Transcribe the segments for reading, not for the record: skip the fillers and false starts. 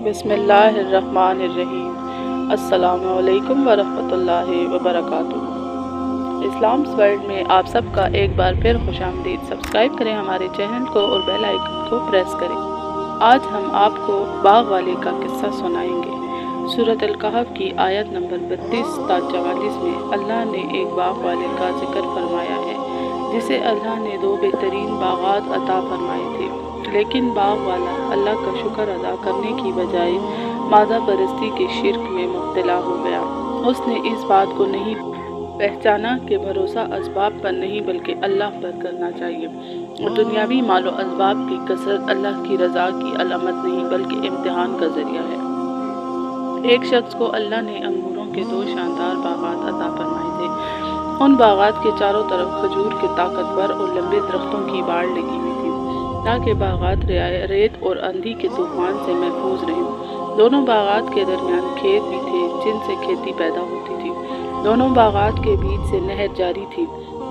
بسم اللہ الرحمن الرحیم۔ السلام علیکم ورحمۃ وبرکاتہ۔ اسلام's ورلڈ میں آپ سب کا ایک بار پھر خوش آمدید۔ سبسکرائب کریں ہمارے چینل کو اور بیل آئیکن کو پریس کریں۔ آج ہم آپ کو باغ والے کا قصہ سنائیں گے۔ سورۃ الکہف کی آیت نمبر 32 تا 44 میں اللہ نے ایک باغ والے کا ذکر فرمایا ہے جسے اللہ نے 2 بہترین باغات عطا فرمائے تھے، لیکن باغ والا اللہ کا شکر ادا کرنے کی بجائے مادہ پرستی کے شرک میں مبتلا ہو گیا۔ اس نے اس بات کو نہیں پہچانا کہ بھروسہ اسباب پر نہیں بلکہ اللہ پر کرنا چاہیے، اور دنیاوی مال و اسباب کی کثرت اللہ کی رضا کی علامت نہیں بلکہ امتحان کا ذریعہ ہے۔ ایک شخص کو اللہ نے انگوروں کے 2 شاندار باغات عطا فرمائے تھے۔ ان باغات کے چاروں طرف کھجور کے طاقتور اور لمبے درختوں کی باڑ لگی ہوئی تھی تاکہ باغات ریت اور آندھی کے طوفان سے محفوظ رہیں۔ دونوں باغات کے درمیان کھیت بھی تھے جن سے کھیتی پیدا ہوتی تھی۔ دونوں باغات کے بیچ سے نہر جاری تھی،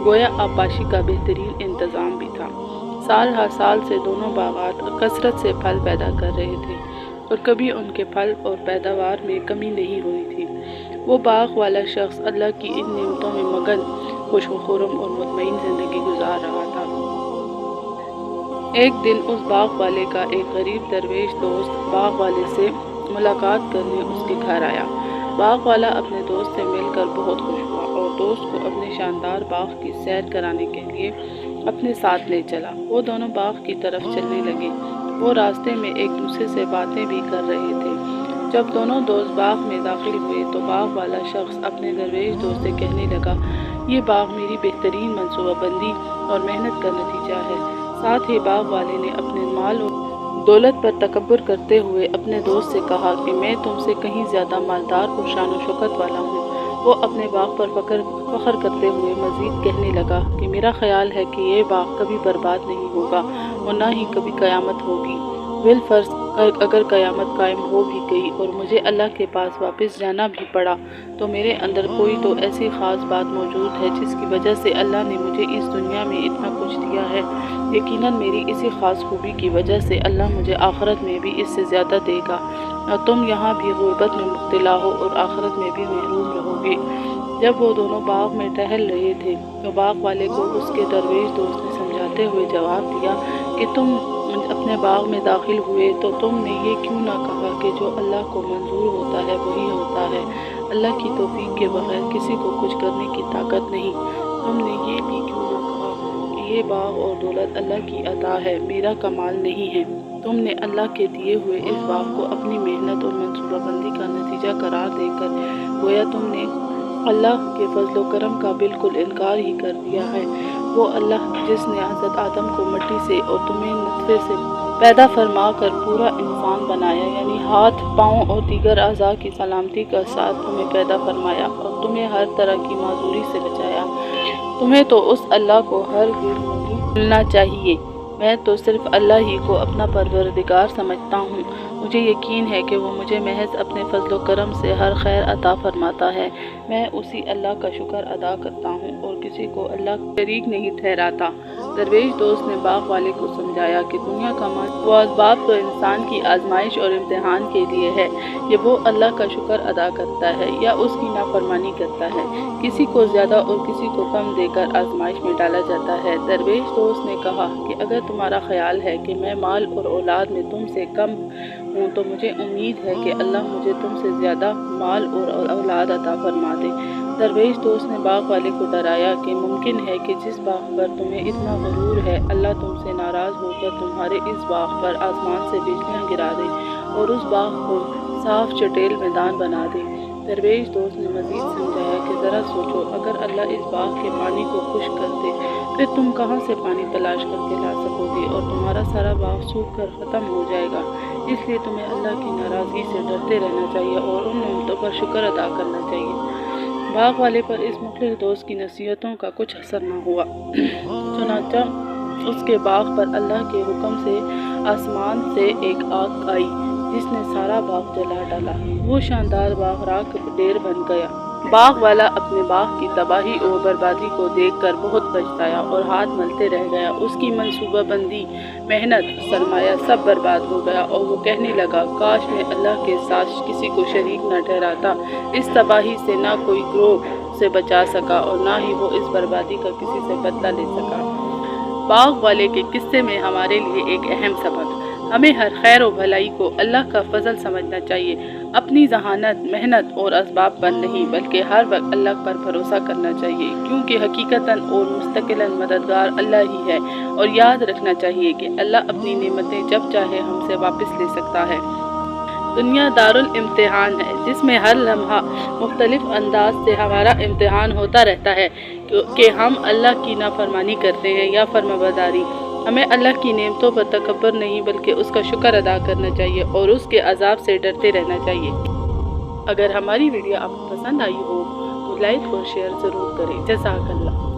گویا آبپاشی کا بہترین انتظام بھی تھا۔ سال ہر سال سے دونوں باغات کثرت سے پھل پیدا کر رہے تھے اور کبھی ان کے پھل اور پیداوار میں کمی نہیں ہوئی تھی۔ وہ باغ والا شخص اللہ کی ان نعمتوں میں مگن، خوش و خرم اور مطمئن زندگی گزار رہا تھا۔ ایک دن اس باغ والے کا ایک غریب درویش دوست باغ والے سے ملاقات کرنے اس کے گھر آیا۔ باغ والا اپنے دوست سے مل کر بہت خوش ہوا اور دوست کو اپنے شاندار باغ کی سیر کرانے کے لیے اپنے ساتھ لے چلا۔ وہ دونوں باغ کی طرف چلنے لگے۔ وہ راستے میں ایک دوسرے سے باتیں بھی کر رہے تھے۔ جب دونوں دوست باغ میں داخل ہوئے تو باغ والا شخص اپنے درویش دوست سے کہنے لگا، یہ باغ میری بہترین منصوبہ بندی اور محنت کا نتیجہ ہے۔ ساتھ ہی باغ والے نے اپنے مال اور دولت پر تکبر کرتے ہوئے اپنے دوست سے کہا کہ میں تم سے کہیں زیادہ مالدار اور شان و شوکت والا ہوں۔ وہ اپنے باغ پر فخر کرتے ہوئے مزید کہنے لگا کہ میرا خیال ہے کہ یہ باغ کبھی برباد نہیں ہوگا اور نہ ہی کبھی قیامت ہوگی۔ بالفرض اگر قیامت قائم ہو بھی گئی اور مجھے اللہ کے پاس واپس جانا بھی پڑا تو میرے اندر کوئی تو ایسی خاص بات موجود ہے جس کی وجہ سے اللہ نے مجھے اس دنیا میں اتنا کچھ دیا ہے۔ یقیناً میری اسی خاص خوبی کی وجہ سے اللہ مجھے آخرت میں بھی اس سے زیادہ دے گا، اور تم یہاں بھی غربت میں مبتلا ہو اور آخرت میں بھی محروم رہو گے۔ جب وہ دونوں باغ میں ٹہل رہے تھے تو باغ والے کو اس کے درویش دوست نے سمجھاتے ہوئے جواب دیا کہ تم اپنے باغ میں داخل ہوئے تو تم نے یہ کیوں نہ کہا کہ جو اللہ کو منظور ہوتا ہے وہی ہوتا ہے، اللہ کی توفیق کے بغیر کسی کو کچھ کرنے کی طاقت نہیں۔ تم نے یہ بھی کیوں نہ کہا کہ یہ باغ اور دولت اللہ کی عطا ہے، میرا کمال نہیں ہے۔ تم نے اللہ کے دیے ہوئے اس باغ کو اپنی محنت اور منصوبہ بندی کا نتیجہ قرار دے کر گویا تم نے اللہ کے فضل و کرم کا بالکل انکار ہی کر دیا ہے۔ وہ اللہ جس نے حضرت آدم کو مٹی سے اور تمہیں نطفے سے پیدا فرما کر پورا انسان بنایا، یعنی ہاتھ، پاؤں اور دیگر اعضاء کی سلامتی کا ساتھ تمہیں پیدا فرمایا اور تمہیں ہر طرح کی معذوری سے بچایا، تمہیں تو اس اللہ کو ہر گرد ملنا چاہیے۔ میں تو صرف اللہ ہی کو اپنا پروردگار سمجھتا ہوں۔ مجھے یقین ہے کہ وہ مجھے محض اپنے فضل و کرم سے ہر خیر عطا فرماتا ہے۔ میں اسی اللہ کا شکر ادا کرتا ہوں اور کسی کو اللہ کا شریک نہیں ٹھہراتا۔ درویش دوست نے باغ والے کو سمجھایا کہ دنیا کا مال و اسباب تو انسان کی آزمائش اور امتحان کے لیے ہے، یہ وہ اللہ کا شکر ادا کرتا ہے یا اس کی نافرمانی کرتا ہے۔ کسی کو زیادہ اور کسی کو کم دے کر آزمائش میں ڈالا جاتا ہے۔ درویش دوست نے کہا کہ اگر تمہارا خیال ہے کہ میں مال اور اولاد میں تم سے کم ہوں تو مجھے امید ہے کہ اللہ مجھے تم سے زیادہ مال اور اولاد عطا فرما دے۔ درویش دوست نے باغ والے کو ڈرایا کہ ممکن ہے کہ جس باغ پر تمہیں اتنا غرور ہے اللہ تم سے ناراض ہو کر تمہارے اس باغ پر آسمان سے بجلیاں گرا دے اور اس باغ کو صاف چٹیل میدان بنا دے۔ درویش دوست نے مزید سمجھایا کہ ذرا سوچو، اگر اللہ اس باغ کے پانی کو خشک کر دے پھر تم کہاں سے پانی تلاش کر کے لا سکو گے اور تمہارا سارا باغ سوکھ کر ختم ہو جائے گا۔ اس لیے تمہیں اللہ کی ناراضگی سے ڈرتے رہنا چاہیے اور ان نعمتوں پر شکر ادا کرنا چاہیے۔ باغ والے پر اس مخلص دوست کی نصیحتوں کا کچھ اثر نہ ہوا، چنانچہ اس کے باغ پر اللہ کے حکم سے آسمان سے ایک آگ آئی جس نے سارا باغ جلا ڈالا۔ وہ شاندار باغ راکھ کا ڈھیر بن گیا۔ باغ والا اپنے باغ کی تباہی اور بربادی کو دیکھ کر بہت پچھتایا اور ہاتھ ملتے رہ گیا۔ اس کی منصوبہ بندی، محنت، سرمایہ سب برباد ہو گیا اور وہ کہنے لگا کاش میں اللہ کے ساتھ کسی کو شریک نہ ٹھہراتا۔ اس تباہی سے نہ کوئی گروہ سے بچا سکا اور نہ ہی وہ اس بربادی کا کسی سے بدلہ لے سکا۔ باغ والے کے قصے میں ہمارے لیے ایک اہم سبق: ہمیں ہر خیر و بھلائی کو اللہ کا فضل سمجھنا چاہیے، اپنی ذہانت، محنت اور اسباب پر نہیں بلکہ ہر وقت اللہ پر بھروسہ کرنا چاہیے، کیونکہ حقیقتاً اور مستقلاً مددگار اللہ ہی ہے، اور یاد رکھنا چاہیے کہ اللہ اپنی نعمتیں جب چاہے ہم سے واپس لے سکتا ہے۔ دنیا دارالامتحان ہے جس میں ہر لمحہ مختلف انداز سے ہمارا امتحان ہوتا رہتا ہے کہ ہم اللہ کی نافرمانی کرتے ہیں یا فرمانبرداری۔ ہمیں اللہ کی نعمتوں پر تکبر نہیں بلکہ اس کا شکر ادا کرنا چاہیے اور اس کے عذاب سے ڈرتے رہنا چاہیے۔ اگر ہماری ویڈیو آپ کو پسند آئی ہو تو لائک اور شیئر ضرور کریں۔ جزاک اللہ۔